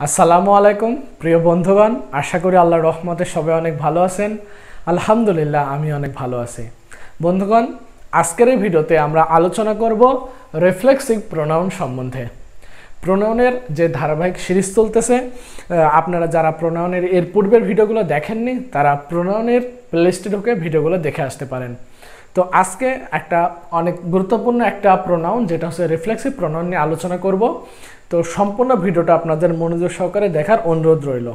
আসসালামু আলাইকুম প্রিয় বন্ধুগণ, আশা করি আল্লাহর রহমতে সবাই অনেক ভালো আছেন। আলহামদুলিল্লাহ আমি অনেক ভালো আছি। বন্ধুগণ, আজকের এই ভিডিওতে আমরা আলোচনা করব রিফ্লেক্সিভ প্রোনাউন সম্বন্ধে। প্রোনাউনের যে ধারাবাহিক সিরিজ চলতেছে, আপনারা যারা প্রোনাউনের এর পূর্বের ভিডিওগুলো দেখেননি তারা প্রোনাউনের প্লেলিস্টে ঢুকে ভিডিওগুলো দেখে আসতে পারেন। তো আজকে একটা অনেক গুরুত্বপূর্ণ একটা প্রোনাউন যেটা হচ্ছে রিফ্লেক্সিভ প্রোনাউন নিয়ে আলোচনা করব। তো সম্পূর্ণ ভিডিওটা আপনাদের মনোযোগ সহকারে দেখার অনুরোধ রইল।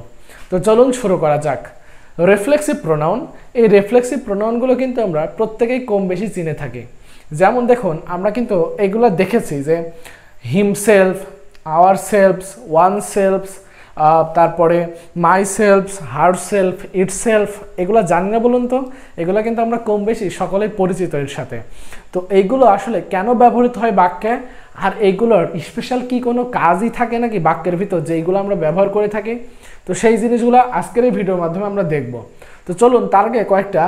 তো চলুন শুরু করা যাক। রিফ্লেক্সিভ প্রোনাউন, এই রিফ্লেক্সিভ প্রোনাউনগুলো কিন্তু আমরা প্রত্যেকেই কম বেশি চিনে থাকি। যেমন দেখুন, আমরা কিন্তু এগুলো দেখেছি যে himself, ourselves, one selves, তারপরে my selves, herself, itself, এগুলো জানি না বলুন তো? এগুলো কিন্তু আমরা কম বেশি সকলেই পরিচিত এর সাথে। তো এইগুলো আসলে কেন ব্যবহৃত হয় বাক্যে, আর এইগুলোর স্পেশাল কি কোনো কাজই থাকে নাকি বাক্যের ভিতর যে এইগুলো আমরা ব্যবহার করে থাকি? তো সেই জিনিসগুলো আজকের এই ভিডিওর মাধ্যমে আমরা দেখব। তো চলুন তার আগে কয়েকটা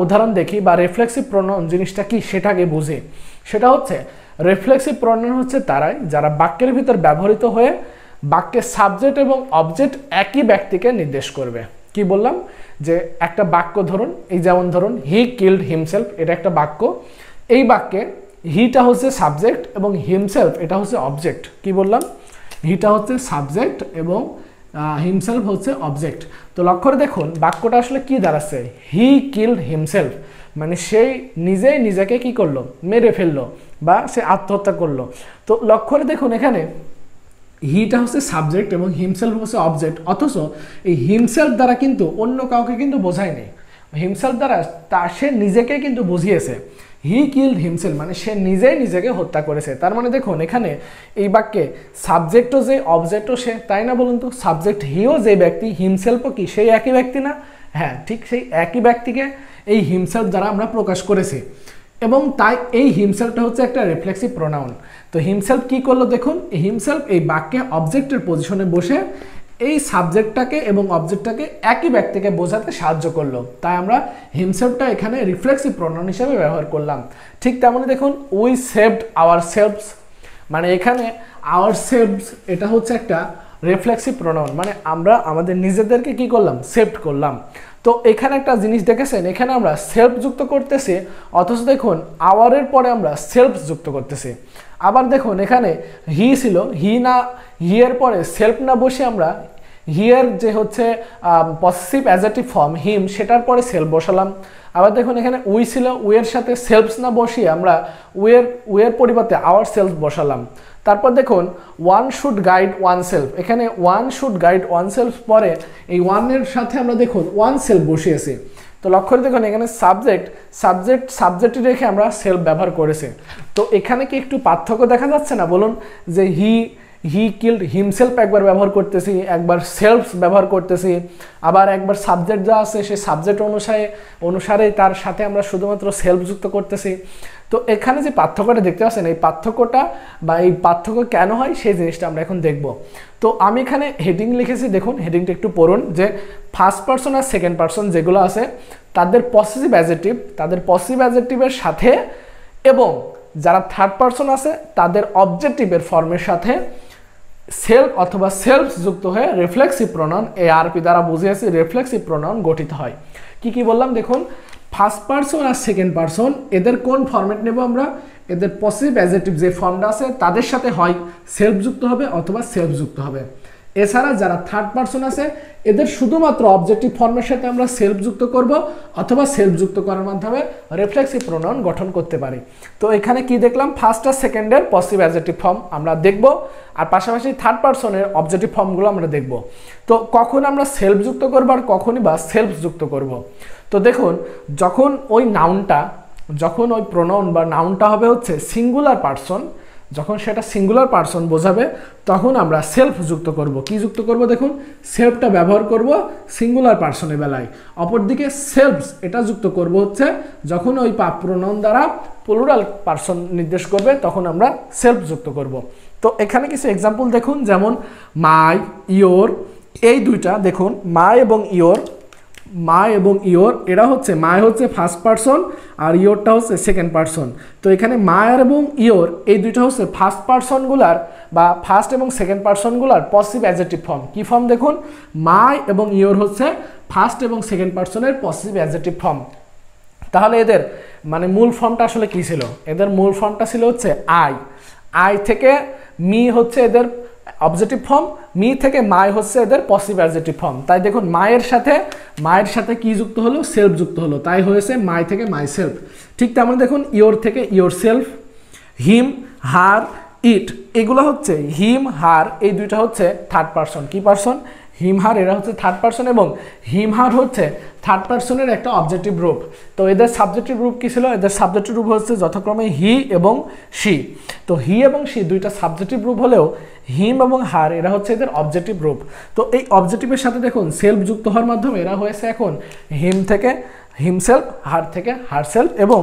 উদাহরণ দেখি, বা রিফ্লেক্সিভ প্রোনাউন জিনিসটা কি সেটাকে বুঝি। সেটা হচ্ছে রিফ্লেক্সিভ প্রোনাউন হচ্ছে তারাই যারা বাক্যের ভিতর ব্যবহৃত হয়ে বাক্যের সাবজেক্ট এবং অবজেক্ট একই ব্যক্তিকে নির্দেশ করবে। কি বললাম যে একটা বাক্য ধরুন, এই যেমন ধরুন হি কিল্ড হিমসেলফ, এটা একটা বাক্য। এই বাক্যে হিটা হচ্ছে সাবজেক্ট এবং হিমসেলফ এটা হচ্ছে অবজেক্ট। কি বললাম? হিটা হচ্ছে সাবজেক্ট এবং হিমসেলফ হচ্ছে অবজেক্ট। তো লক্ষ্য করে দেখুন বাক্যটা আসলে কি দাঁড়াচ্ছে, হি কিল্ড হিমসেলফ, মানে সেই নিজেই নিজেকে কি করলো, মেরে ফেললো বা সে আত্মহত্যা করলো। তো লক্ষ্য করে দেখুন এখানে হিটা হচ্ছে সাবজেক্ট এবং হিমসেলফ হচ্ছে অবজেক্ট, অথচ এই হিমসেলফ দ্বারা কিন্তু অন্য কাউকে কিন্তু বোঝায়নি। হিমসেলফ দ্বারা সে নিজেকে কিন্তু বুঝিয়েছে। হি কিল্ড হিমসেলফ মানে সে নিজেই নিজেকে হত্যা করেছে। তার মানে দেখুন এখানে এই বাক্যে সাবজেক্টও যে, অবজেক্টও সে, তাই না বলুন তো? সাবজেক্ট হিও যে ব্যক্তি, হিমসেলফও কি সেই একই ব্যক্তি না? হ্যাঁ, ঠিক সেই একই ব্যক্তিকে এই হিমসেলফ দ্বারা আমরা প্রকাশ করেছি। এবং তাই এই হিমসেলফটা হচ্ছে একটা রিফ্লেক্সিভ প্রোনাউন। তো হিমসেলফ কি করলো দেখুন, হিমসেলফ এই বাক্যে অবজেক্টের পজিশনে বসে এই সাবজেক্টটাকে এবং অবজেক্টটাকে একই ব্যক্তিকে বোঝাতে সাহায্য করলো। তাই আমরা হিমসেলফটা এখানে রিফ্লেক্সিভ প্রোনাউন হিসেবে ব্যবহার করলাম। ঠিক তেমনই দেখুন উই সেভড আওয়ার সেলফস, মানে এখানে আওয়ার সেলফস এটা হচ্ছে একটা রিফ্লেক্সিভ প্রোনাউন, মানে আমরা আমাদের নিজেদেরকে কি করলাম, সেভড করলাম। তো এখানে একটা জিনিস দেখেছেন, এখানে আমরা সেলফ যুক্ত করতেছি, অথচ দেখুন আওয়ারের পরে আমরা সেলফ যুক্ত করতেছি। আবার দেখুন এখানে হি ছিল, হি না, হি এর পরে সেলফ না বসে আমরা হিয়ার যে হচ্ছে পসেসিভ অ্যাডজেক্টিভ ফর্ম হিম, সেটার পরে সেলফ বসালাম। আবার দেখুন এখানে উই ছিল, উইয়ের সাথে সেলফস না বসিয়ে আমরা উইয়ের পরিবর্তে আওয়ার সেলফ বসালাম। তারপর দেখুন one should guide oneself, এখানে one should guide oneself পরে এই ওয়ানের সাথে আমরা দেখুন ওয়ান সেলফ বসিয়েছি। তো লক্ষ্য করে দেখুন এখানে সাবজেক্টটি রেখে আমরা সেলফ ব্যবহার করেছি। তো এখানে কি একটু পার্থক্য দেখা যাচ্ছে না বলুন? যে হি কিল্ড হিমসেলফ একবার ব্যবহার করতেছি, একবার সেলফ ব্যবহার করতেছি, আবার একবার সাবজেক্ট যা আছে সেই সাবজেক্ট অনুসারে তার সাথে আমরা শুধুমাত্র সেলফ যুক্ত করতেছি। তো এখানে যে পার্থক্যটা দেখতে পাচ্ছেন, এই পার্থক্যটা বা এই পার্থক্য কেন হয় সেই জিনিসটা আমরা এখন দেখব। তো আমি এখানে হেডিং লিখেছি, দেখুন হেডিংটা একটু পড়ুন। যে ফার্স্ট পারসন আর সেকেন্ড পারসন যেগুলো আছে তাদের পসেসিভ অ্যাডজেক্টিভের সাথে, এবং যারা থার্ড পারসন আছে তাদের অবজেক্টিভের ফর্মের সাথে সেলফ অথবা সেলফ যুক্ত হয়ে রিফ্লেক্সিভ প্রোনাউন, এআরপি দ্বারা বুঝিয়েছি রিফ্লেক্সিভ প্রোনাউন গঠিত হয়। কি বললাম দেখুন, ফার্স্ট পারসন আর সেকেন্ড পারসন এদের কোন ফরম্যাট নেব আমরা, এদের পসেসিভ অ্যাডজেক্টিভ যে ফর্মটা আছে তাদের সাথে হয় সেলফ যুক্ত হবে অথবা সেলফ যুক্ত হবে। এছাড়া যারা থার্ড পারসন আছে এদের শুধুমাত্র অবজেক্টিভ ফর্মের সাথে আমরা সেলফ যুক্ত করব অথবা সেলফ যুক্ত করার মাধ্যমে রিফ্লেক্সিভ প্রোনাউন গঠন করতে পারি। তো এখানে কি দেখলাম, ফার্স্ট আর সেকেন্ডের পসেসিভ অ্যাডজেক্টিভ ফর্ম আমরা দেখব, আর পাশাপাশি থার্ড পারসনের অবজেক্টিভ ফর্মগুলো আমরা দেখব। তো কখন আমরা সেলফ যুক্ত করব আর কখনই বা সেলফ যুক্ত করব। তো দেখুন যখন ওই প্রোনাউন বা নাউনটা হবে হচ্ছে সিঙ্গুলার পারসন, যখন সেটা সিঙ্গুলার পারসন বোঝাবে তখন আমরা সেলফ যুক্ত করব। কি যুক্ত করব দেখুন, সেলফটা ব্যবহার করব সিঙ্গুলার পারসনের বেলায়। অপরদিকে সেলফস এটা যুক্ত করব হচ্ছে যখন ওই প্রোনাউন দ্বারা প্লুরাল পারসন নির্দেশ করবে তখন আমরা সেলফ যুক্ত করব। তো এখানে কিছু এক্সাম্পল দেখুন, যেমন মাই, ইয়োর, এই দুইটা দেখুন মাই এবং ইয়োর মাই এবং ইয়োর, এরা হচ্ছে মাই হচ্ছে ফার্স্ট পারসন আর ইয়োরটা হচ্ছে সেকেন্ড পারসন। তো এখানে মায়ার এবং ইয়োর এই দুইটা হচ্ছে ফার্স্ট পারসনগুলার বা ফার্স্ট এবং সেকেন্ড পারসনগুলার পসিভ অ্যাডজেক্টিভ ফর্ম। কি ফর্ম দেখুন, মাই এবং ইয়োর হচ্ছে ফার্স্ট এবং সেকেন্ড পারসনের পসিভ অ্যাডজেক্টিভ ফর্ম। তাহলে এদের মানে মূল ফর্মটা আসলে কি ছিল? এদের মূল ফর্মটা ছিল হচ্ছে আই থেকে মি হচ্ছে এদের অবজেক্টিভ ফর্ম, মি থেকে মাই হচ্ছে এদের পসিভ অ্যাডজেক্টিভ ফর্ম। তাই দেখুন মায়ের সাথে কি যুক্ত হলো? সেলফ যুক্ত হলো, তাই হয়েছে মাই থেকে মাই সেলফ। ঠিক তেমন দেখুন ইয়োর থেকে ইয়োর সেলফ, হিম, হার, ইট, এগুলো হচ্ছে হিম, হার, এই দুইটা হচ্ছে থার্ড পারসন। কি পারসন? হিম, হার, এরা হচ্ছে থার্ড পারসন এবং হিম, হার হচ্ছে থার্ড পারসনের একটা অবজেক্টিভ রূপ। তো এদের সাবজেক্টিভ রূপ কি ছিল? এদের সাবজেক্টিভ রূপ হচ্ছে যথাক্রমে হি এবং শি। তো হি এবং শি দুইটা সাবজেক্টিভ রূপ হলেও হিম এবং হার এরা হচ্ছে এদের অবজেক্টিভ রূপ। তো এই অবজেক্টিভের সাথে দেখুন সেলফ যুক্ত হওয়ার মাধ্যমে এরা হয়েছে এখন হিম থেকে হিমসেলফ, হার থেকে হার সেলফ এবং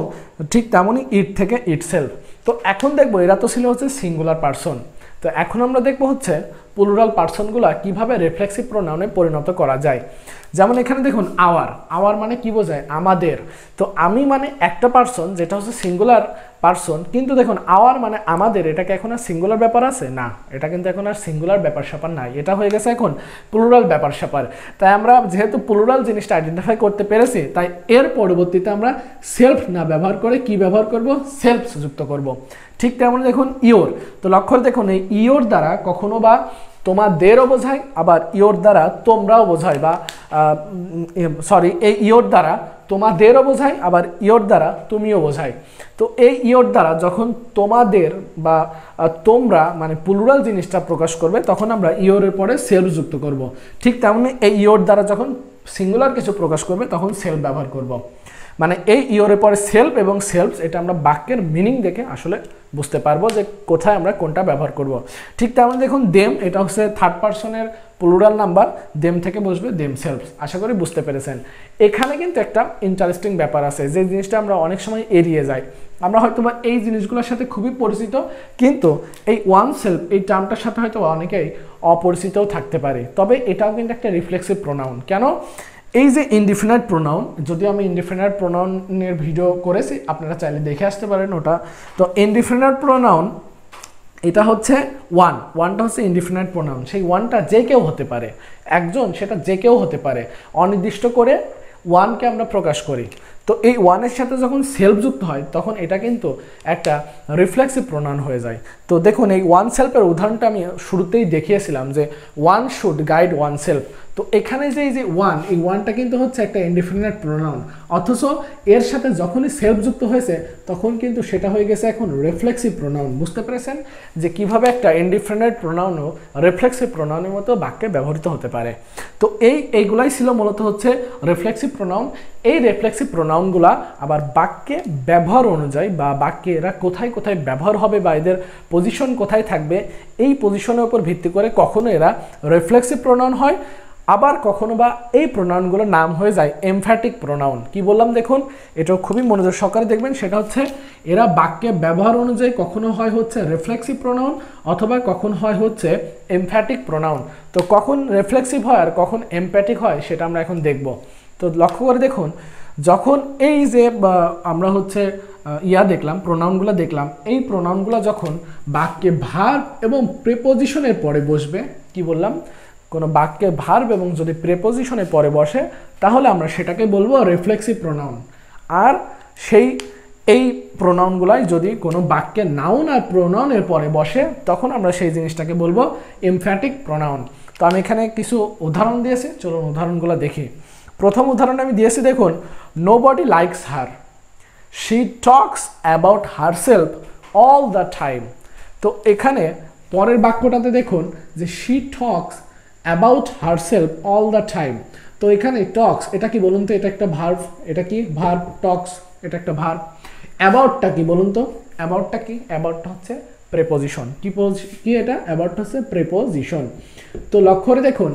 ঠিক তেমনই ইট থেকে ইট সেলফ। তো এখন দেখবো এরা তো ছিল হচ্ছে সিঙ্গুলার পারসন। তো এখন আমরা দেখবো হচ্ছে প্লুরাল পারসনগুলো কিভাবে রিফ্লেক্সিভ প্রোনাউনে পরিণত করা যায়। যেমন এখানে দেখুন আওয়ার মানে কি বোঝায়? আমাদের। তো আমি মানে একটা পারসন, যেটা হচ্ছে সিঙ্গুলার পারসন, কিন্তু দেখুন আওয়ার মানে আমাদের, এটাকে এখন আর সিঙ্গুলার ব্যাপার আছে না, এটা কিন্তু এখন আর সিঙ্গুলার ব্যাপার স্যাপার নাই, এটা হয়ে গেছে এখন প্লুরাল ব্যাপার স্যাপার। তাই আমরা যেহেতু প্লুরাল জিনিসটা আইডেন্টিফাই করতে পেরেছি, তাই এর পরবর্তীতে আমরা সেলফ না ব্যবহার করে কি ব্যবহার করব? সেলফ যুক্ত করব। ঠিক তেমন দেখুন ইয়োর, তো লক্ষ্য দেখুন এই ইয়োর দ্বারা কখনো বা তোমাদেরও বোঝায়, আবার ইয়োর দ্বারা তোমরাও বোঝায়, বা এই ইয়োর দ্বারা তোমাদেরও বোঝায়, আবার ইয়োর দ্বারা তুমিও বোঝায়। তো এই ইয়োর দ্বারা যখন তোমাদের বা তোমরা মানে প্লুরাল জিনিসটা প্রকাশ করবে, তখন আমরা ইয়োরের পরে সেলফ যুক্ত করব। ঠিক তেমনি এই ইয়োর দ্বারা যখন সিঙ্গুলার কিছু প্রকাশ করবে, তখন সেলফ ব্যবহার করব। মানে এই ইয়োরের পরে সেলফ এবং সেলফস, এটা আমরা বাক্যের মিনিং দেখে আসলে বুঝতে পারবো যে কোথায় আমরা কোনটা ব্যবহার করব। ঠিক তেমন দেখুন দেম, এটা হচ্ছে থার্ড পারসনের প্লুরাল নাম্বার, দেম থেকে বসবে দেম সেলফস। আশা করি বুঝতে পেরেছেন। এখানে কিন্তু একটা ইন্টারেস্টিং ব্যাপার আছে, যে জিনিসটা আমরা অনেক সময় এড়িয়ে যাই। আমরা হয়তো বা এই জিনিসগুলোর সাথে খুবই পরিচিত, কিন্তু এই ওয়ান সেলফ এই টার্মটার সাথে হয়তো অনেকেই অপরিচিতও থাকতে পারে। তবে এটাও কিন্তু একটা রিফ্লেক্সিভ প্রোনাউন। কেন? এই যে ইনডিফিনাইট প্রোনাউন, যদিও আমি ইনডিফিনাইট প্রোনাউনের ভিডিও করেছি, আপনারা চাইলে দেখে আসতে পারেন ওটা। তো ইনডিফিনাইট প্রোনাউন এটা হচ্ছে ওয়ানটা হচ্ছে ইনডিফিনাইট প্রোনাউন। সেই ওয়ানটা যে কেউ হতে পারে, একজন, সেটা যে কেউ হতে পারে। অনির্দিষ্ট করে ওয়ানকে আমরা প্রকাশ করি। তো এই ওয়ানের সাথে যখন সেলফ যুক্ত হয়, তখন এটা কিন্তু একটা রিফ্লেক্সিভ প্রোনাউন হয়ে যায়। তো দেখুন এই ওয়ান সেলফের উদাহরণটা আমি শুরুতেই দেখিয়েছিলাম যে one should guide one self. তো এখানে যে এই যে ওয়ান, এই ওয়ানটা কিন্তু হচ্ছে একটা ইনডিফিনাইট প্রোনাউন, অথচ এর সাথে যখনই সেলফ যুক্ত হয়েছে, তখন কিন্তু সেটা হয়ে গেছে এখন রিফ্লেক্সিভ প্রোনাউন। বুঝতে পেরেছেন যে কিভাবে একটা ইনডিফিনাইট প্রোনাউনও রিফ্লেক্সিভ প্রোনাউনের মতো বাক্যে ব্যবহৃত হতে পারে। তো এইগুলাই ছিল মূলত হচ্ছে রিফ্লেক্সিভ প্রোনাউন। এই রিফ্লেক্সিভ প্রোনাউনগুলা আবার বাক্যে ব্যবহার অনুযায়ী বা বাক্যে এরা কোথায় কোথায় ব্যবহার হবে বা এদের পজিশন কোথায় থাকবে, এই পজিশনের উপর ভিত্তি করে কখনো এরা রিফ্লেক্সিভ প্রোনাউন হয়, আবার কখনো বা এই প্রোনাউনগুলোর নাম হয়ে যায় এমফ্যাটিক প্রোনাউন। কি বললাম দেখুন, এটাও খুবই মনোযোগ সহকারে দেখবেন। সেটা হচ্ছে এরা বাক্যে ব্যবহার অনুযায়ী কখনো হয় হচ্ছে রিফ্লেক্সিভ প্রোনাউন, অথবা কখন হয় হচ্ছে এমফ্যাটিক প্রোনাউন। তো কখন রিফ্লেক্সিভ হয় আর কখন এমফ্যাটিক হয়, সেটা আমরা এখন দেখব। তো লক্ষ্য করে দেখুন, যখন এই যে আমরা হচ্ছে দেখলাম, প্রোনাউনগুলো দেখলাম, এই প্রোনাউনগুলো যখন বাক্যে ভার্ব এবং প্রিপোজিশনের পরে বসবে, কি বললাম, কোনো বাক্যে ভার্ব এবং যদি প্রিপোজিশনের পরে বসে, তাহলে আমরা সেটাকে বলবো রিফ্লেক্সিভ প্রোনাউন। আর এই প্রোনাউনগুলাই যদি কোনো বাক্যে নাউন আর প্রোনাউনের পরে বসে, তখন আমরা সেই জিনিসটাকে বলবো এমফ্যাটিক প্রোনাউন। তো আমি এখানে কিছু উদাহরণ দিয়েছি, চলুন উদাহরণগুলো দেখি। প্রথম উদাহরণ আমি দিয়েছি, দেখুন, nobody likes her, she talks about herself all the time. তো এখানে পরের বাক্যটাতে দেখুন যে she talks about herself all the time. তো এখানে টক্স, এটা কি বলুন তো? এটা একটা ভার্ব। এটা কি ভার্ব? টক্স, এটা একটা ভার্ব। অ্যাবাউটটা কি বলুন তো? অ্যাবাউটটা কি? অ্যাবাউটটা হচ্ছে প্রেপোজিশন। কি এটা? অ্যাবাউটটা হচ্ছে প্রেপোজিশন। তো লক্ষ্য করে দেখুন,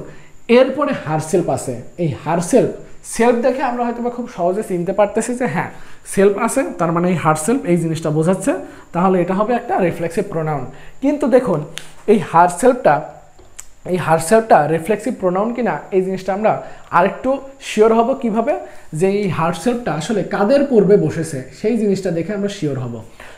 এরপরে হারসেলফ আছে। এই হারসেলফ, সেলফ দেখে আমরা হয়তো খুব সহজে চিনতে পারতেছি যে হ্যাঁ সেলফ আছে, তার মানে এই হারসেলফ এই জিনিসটা বোঝাচ্ছে, তাহলে এটা হবে একটা রিফ্লেক্সিভ প্রোনাউন। কিন্তু দেখুন এই হারসেলফটা এই হারসেলফটা রিফ্লেক্সিভ প্রোনাউন কিনা এই জিনিসটা আমরা আরেকটু শিওর হব কিভাবে, যে এই হারসেলফটা আসলে কাদের পূর্বে বসেছে সেই জিনিসটা দেখে আমরা শিওর হব।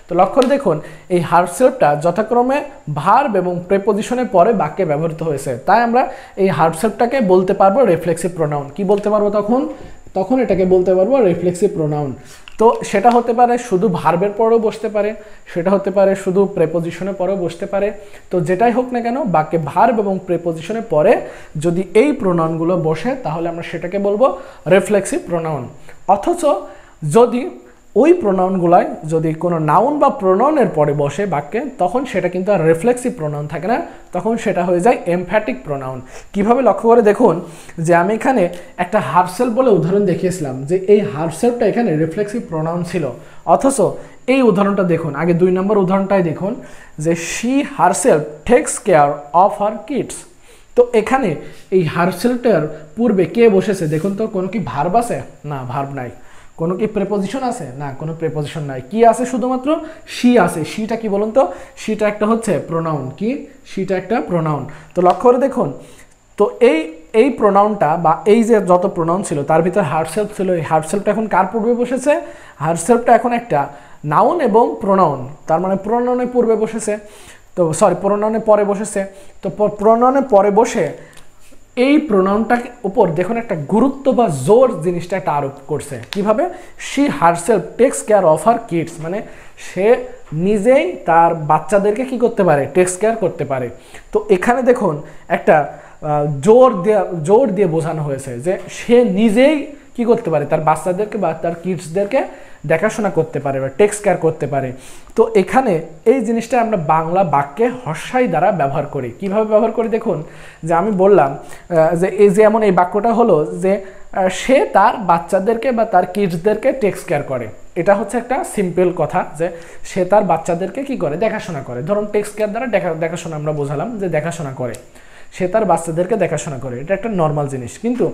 তো লক্ষ্য করে দেখুন এই হারসেলফটা যথাক্রমে ভার্ব এবং প্রেপোজিশনের পরে বাক্যে ব্যবহৃত হয়েছে, তাই আমরা এই হারসেলফটাকে বলতে পারবো রিফ্লেক্সিভ প্রোনাউন। কি বলতে পারবো তখন এটাকে বলতে পারবো রিফ্লেক্সিভ প্রোনাউন। তো সেটা হতে পারে শুধু ভার্বের পরেও বসতে পারে, সেটা হতে পারে শুধু প্রেপোজিশনের পরেও বসতে পারে। তো যেটাই হোক না কেন বাক্যে ভার্ব এবং প্রেপোজিশনের পরে যদি এই প্রোনাউনগুলো বসে তাহলে আমরা সেটাকে বলবো রিফ্লেক্সিভ প্রোনাউন। অথচ যদি ওই প্রোনাউনগুলাই যদি কোনো নাউন বা প্রোনাউনের পরে বসে বাক্যে, তখন সেটা কিন্তু আর রিফ্লেক্সিভ প্রোনাউন থাকে না, তখন সেটা হয়ে যায় এমফ্যাটিক প্রোনাউন। কিভাবে লক্ষ্য করে দেখুন যে আমি এখানে একটা হারসেলফ বলে উদাহরণ দেখিয়েছিলাম যে এই হারসেলফটা এখানে রিফ্লেক্সিভ প্রোনাউন ছিল, অথচ এই উদাহরণটা দেখুন, আগে 2 নম্বর উদাহরণটাই দেখুন যে she herself takes care of her kids. তো এখানে এই হারসেলফটার পূর্বে কে বসেছে দেখুন তো, কোনো কি ভার্ব আছে? না, ভার্ব নাই। কোনো কি প্রেপোজিশন আছে? না, কোনো প্রেপোজিশন নাই। কি আছে? শুধুমাত্র শি আছে। শিটা কি বলুন তো? শিটা একটা হচ্ছে প্রোনাউন। কি? শিটা একটা প্রোনাউন। তো লক্ষ্য করে দেখুন, তো এই প্রোনাউনটা বা এই যে যত প্রোনাউন ছিল তার ভিতরে হারসেলফ ছিল। এই হারসেলফটা এখন কার পূর্বে বসেছে? হারসেলফটা এখন একটা নাউন এবং প্রোনাউন, তার মানে প্রোনাউনের পূর্বে বসেছে, তো সরি প্রোনাউনের পরে বসেছে। তো প্রোনাউনের পরে বসে এই প্রোনাউনটার উপর দেখুন একটা গুরুত্ব বা জোর জিনিসটা একটা আরোপ করছে। কিভাবে? She herself takes care of her kids, মানে সে নিজেই তার বাচ্চাদেরকে কি করতে পারে? টেকস কেয়ার করতে পারে। তো এখানে দেখুন একটা জোর দিয়ে বোঝানো হয়েছে যে সে নিজেই কি করতে পারে? তার বাচ্চাদেরকে বা তার কিডসদেরকে দেখাশোনা করতে পারে বা টেকস কেয়ার করতে পারে। তো এখানে এই জিনিসটা আমরা বাংলা বাক্যে হর্ষাই দ্বারা ব্যবহার করি। কিভাবে ব্যবহার করি দেখুন, যে আমি বললাম যে এই যেমন এই বাক্যটা হলো যে সে তার বাচ্চাদেরকে বা তার কিডসদেরকে টেকস কেয়ার করে। এটা হচ্ছে একটা সিম্পল কথা যে সে তার বাচ্চাদেরকে কি করে? দেখাশোনা করে। ধরুন টেকস কেয়ার দ্বারা দেখাশোনা আমরা বোঝালাম যে দেখাশোনা করে, সে তার বাচ্চাদেরকে দেখাশোনা করে, এটা একটা নর্মাল জিনিস। কিন্তু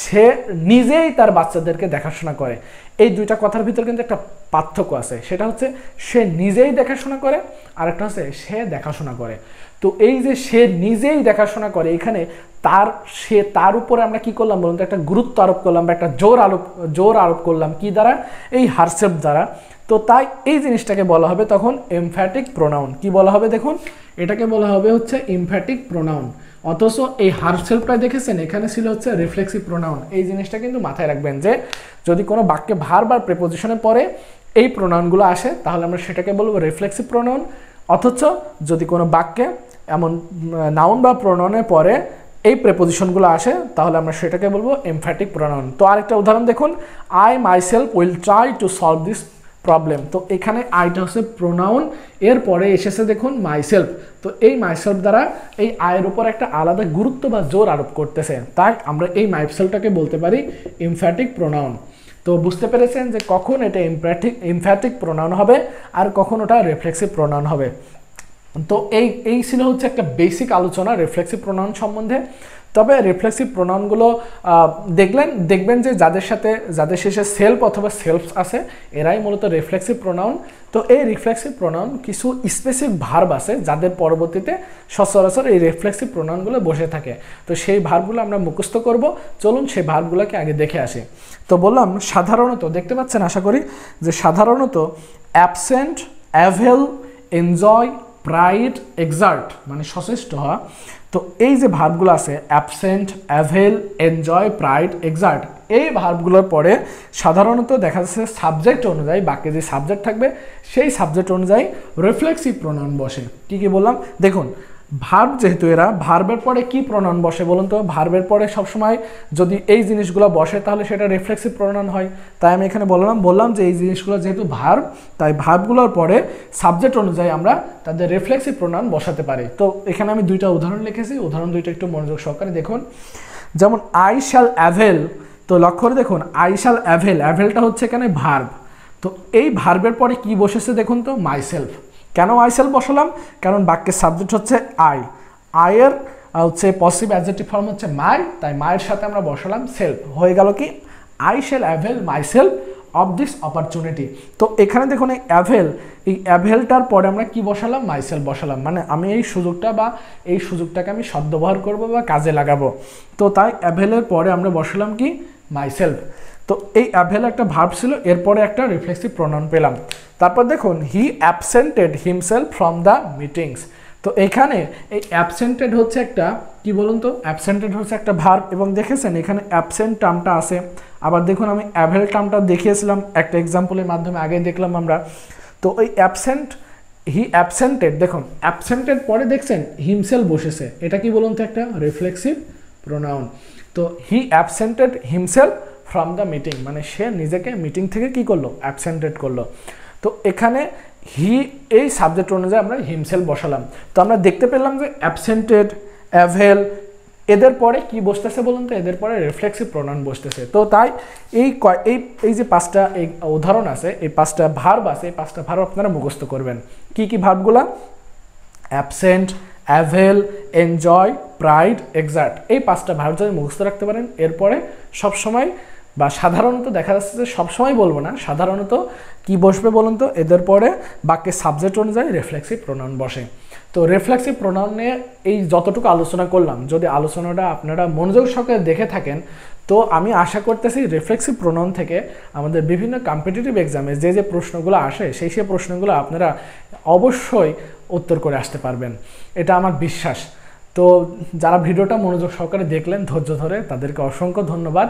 সে নিজেই তার বাচ্চাদেরকে দেখাশোনা করে, এই দুইটা কথার ভিতর কিন্তু একটা পার্থক্য আছে। সেটা হচ্ছে সে নিজেই দেখাশোনা করে, আর একটা হচ্ছে সে দেখাশোনা করে। তো এই যে সে নিজেই দেখাশোনা করে, এখানে তার উপরে আমরা কি করলাম বলুন তো? একটা গুরুত্ব আরোপ করলাম বা একটা জোর আরোপ করলাম। কি দ্বারা? এই হারসেলফ দ্বারা। তো তাই এই জিনিসটাকে বলা হবে তখন এমফ্যাটিক প্রোনাউন। কি বলা হবে দেখুন? এটাকে বলা হবে হচ্ছে এমফ্যাটিক প্রোনাউন। অথচ এই হারসেলফটা দেখেছেন এখানে ছিল হচ্ছে রিফ্লেক্সিভ প্রোনাউন। এই জিনিসটা কিন্তু মাথায় রাখবেন যে যদি কোনো বাক্যে ভার্ব বা প্রেপোজিশনের পরে এই প্রোনাউনগুলো আসে তাহলে আমরা সেটাকে বলবো রিফ্লেক্সিভ প্রোনাউন। অথচ যদি কোনো বাক্যে এমন নাউন বা প্রোনাউনের পরে এই প্রেপোজিশনগুলো আসে তাহলে আমরা সেটাকে বলবো এমফ্যাটিক প্রোনাউন। তো আরেকটা উদাহরণ দেখুন, I myself will try to solve this problem. তো এখানে আইটা হচ্ছে প্রোনাউন, এর পরে এসেছে দেখুন মাইসেলফ। তো এই মাইসেলফ দ্বারা এই আয়ের উপর একটা আলাদা গুরুত্ব বা জোর আরোপ করতেছে, তাই আমরা এই মাইসেলফটাকে বলতে পারি এমফ্যাটিক প্রোনাউন। তো বুঝতে পেরেছেন যে কখন এটা এমফ্যাটিক প্রোনাউন হবে আর কখন ওটা রিফ্লেক্সিভ প্রোনাউন হবে। তো এই ছিল হচ্ছে একটা বেসিক আলোচনা রিফ্লেক্সিভ প্রোনাউন সম্বন্ধে। তবে রিফ্লেক্সিভ প্রোনাউনগুলো দেখবেন যে যাদের শেষে সেলফ অথবা সেলফস আছে এরাই মূলত রিফ্লেক্সিভ প্রোনাউন। তো এই রিফ্লেক্সিভ প্রোনাউন কিছু স্পেসিফিক ভার্ব আছে যাদের পরবর্তীতে সচরাচর এই রিফ্লেক্সিভ প্রোনাউনগুলো বসে থাকে। তো সেই ভার্বগুলো আমরা মুখস্থ করব। চলুন সেই ভার্বগুলোকে আগে দেখে আসি। তো বললাম সাধারণত, দেখতে পাচ্ছেন আশা করি, যে সাধারণত absent, avail, enjoy, pride, excerpt মানে সচেষ্ট হওয়া। তো এই যে ভার্বগুলো আছে absent, avail, enjoy, pride, exert, এই ভার্বগুলোর পরে সাধারণত দেখা যাচ্ছে সাবজেক্ট অনুযায়ী বাক্যে যে সাবজেক্ট থাকবে সেই সাবজেক্ট অনুযায়ী রিফ্লেক্সিভ প্রোনাউন বসে। কি বললাম দেখুন, ভার্ব যেহেতু এরা, ভার্বের পরে কি প্রোনাউন বসে বলুন তো? ভার্বের পরে সবসময় যদি এই জিনিসগুলো বসে তাহলে সেটা রিফ্লেক্সিভ প্রোনাউন হয়। তাই আমি এখানে বললাম যে এই জিনিসগুলো যেহেতু ভার্ব, তাই ভার্বগুলোর পরে সাবজেক্ট অনুযায়ী আমরা তাদের রিফ্লেক্সিভ প্রোনাউন বসাতে পারি। তো এখানে আমি দুইটা উদাহরণ লিখেছি, উদাহরণ দুইটা একটু মনোযোগ সহকারে দেখুন। যেমন আই শ্যাল অ্যাভেল। তো লক্ষ্য করে দেখুন আই শ্যাল অ্যাভেল, অ্যাভেলটা হচ্ছে এখানে ভার্ব। তো এই ভার্বের পরে কি বসেছে দেখুন তো? মাইসেলফ। কেন মাইসেলফ বসালাম? কারণ বাক্যের সাবজেক্ট হচ্ছে আয়ের হচ্ছে পসিভ অ্যাডজেক্টিভ ফর্ম হচ্ছে মাই, তাই মায়ের সাথে আমরা বসালাম সেলফ। হয়ে গেল কি? I shall avail myself of this opportunity. তো এখানে দেখুন এই অ্যাভেলটার পরে আমরা কি বসালাম, মাইসেলফ বসালাম, মানে আমি এই সুযোগটা বা এই সুযোগটাকে আমি সদ্ব্যবহার করব বা কাজে লাগাবো। তো তাই অ্যাভেলের পরে আমরা বসালাম কি, মাইসেলফ। তো এই অ্যাভেল একটা ভার্ব ছিল, এরপরে একটা রিফ্লেক্সিভ প্রোনাউন পেলাম। তারপর দেখুন he absented himself from the meetings. তো এখানে এই অ্যাবসেন্টেড হচ্ছে একটা কি বলুন তো, অ্যাবসেন্টেড হচ্ছে একটা ভার্ব, এবং দেখেছেন এখানে অ্যাবসেন্ট টার্মটা আছে। আবার দেখুন আমি অ্যাভেল টার্মটা দেখিয়েছিলাম একটা এক্সাম্পলের মাধ্যমে, আগে দেখলাম আমরা। তো ওই হি অ্যাবসেন্টেড, দেখুন অ্যাবসেন্টেড পরে দেখছেন হিমসেলফ বসেছে, এটা কি বলুন তো একটা রিফ্লেক্সিভ প্রোনাউন। তো he absented himself from the meeting, মানে সে নিজেকে মিটিং থেকে কি করলো, অ্যাবসেন্টেড করলো। তো এখানে হি এই সাবজেক্ট অনুযায়ী আমরা হিমসেলফ বসালাম। তো আমরা দেখতে পেলাম যে অ্যাবসেন্টেড, অ্যাভেল, এদের পরে কি বসতেছে বলুন তো, এদের পরে রিফ্লেক্সিভ প্রোনাউন বসতেছে। তো তাই এই যে পাঁচটা এই উদাহরণ আছে, এই পাঁচটা ভার্ব আছে, এই পাঁচটা ভার্ব আপনারা মুখস্থ করবেন। কি কি ভার্বগুলা, absent, avail, enjoy, pride, exert, এই পাঁচটা ভার্ব যদি মুখস্থ রাখতে পারেন, এরপরে সবসময় বা সাধারণত দেখা যাচ্ছে যে সবসময় বলবো না, সাধারণত কি বসবে বলুন তো, এদের পরে বাক্যের সাবজেক্ট অনুযায়ী রিফ্লেক্সিভ প্রোনাউন বসে। তো রিফ্লেক্সিভ প্রোনাউনে এই যতটুকু আলোচনা করলাম, যদি আলোচনাটা আপনারা মনোযোগ সহকারে দেখে থাকেন, তো আমি আশা করতেছি রিফ্লেক্সিভ প্রোনাউন থেকে আমাদের বিভিন্ন কম্পিটিটিভ এক্সামে যে যে প্রশ্নগুলো আসে, সেই প্রশ্নগুলো আপনারা অবশ্যই উত্তর করে আসতে পারবেন, এটা আমার বিশ্বাস। তো যারা ভিডিওটা মনোযোগ সহকারে দেখলেন ধৈর্য ধরে, তাদেরকে অসংখ্য ধন্যবাদ।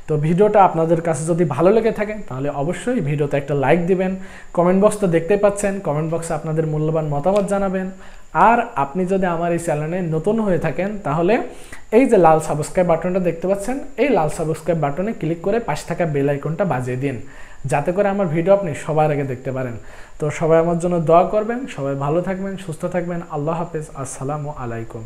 তো ভিডিওটা আপনাদের কাছে যদি ভালো লেগে থাকে তাহলে অবশ্যই ভিডিওতে একটা লাইক দিবেন। কমেন্ট বক্স তো দেখতেই পাচ্ছেন, কমেন্ট বক্সে আপনাদের মূল্যবান মতামত জানাবেন। আর আপনি যদি আমার এই চ্যানেলে নতুন হয়ে থাকেন, তাহলে এই যে লাল সাবস্ক্রাইব বাটনটা দেখতে পাচ্ছেন, এই লাল সাবস্ক্রাইব বাটনে ক্লিক করে পাশে থাকা বেল আইকনটা বাজিয়ে দিন, যাতে করে আমার ভিডিও আপনি সবার আগে দেখতে পারেন। তো সবাই আমার জন্য দোয়া করবেন, সবাই ভালো থাকবেন, সুস্থ থাকবেন। আল্লাহ হাফেজ, আসসালামু আলাইকুম।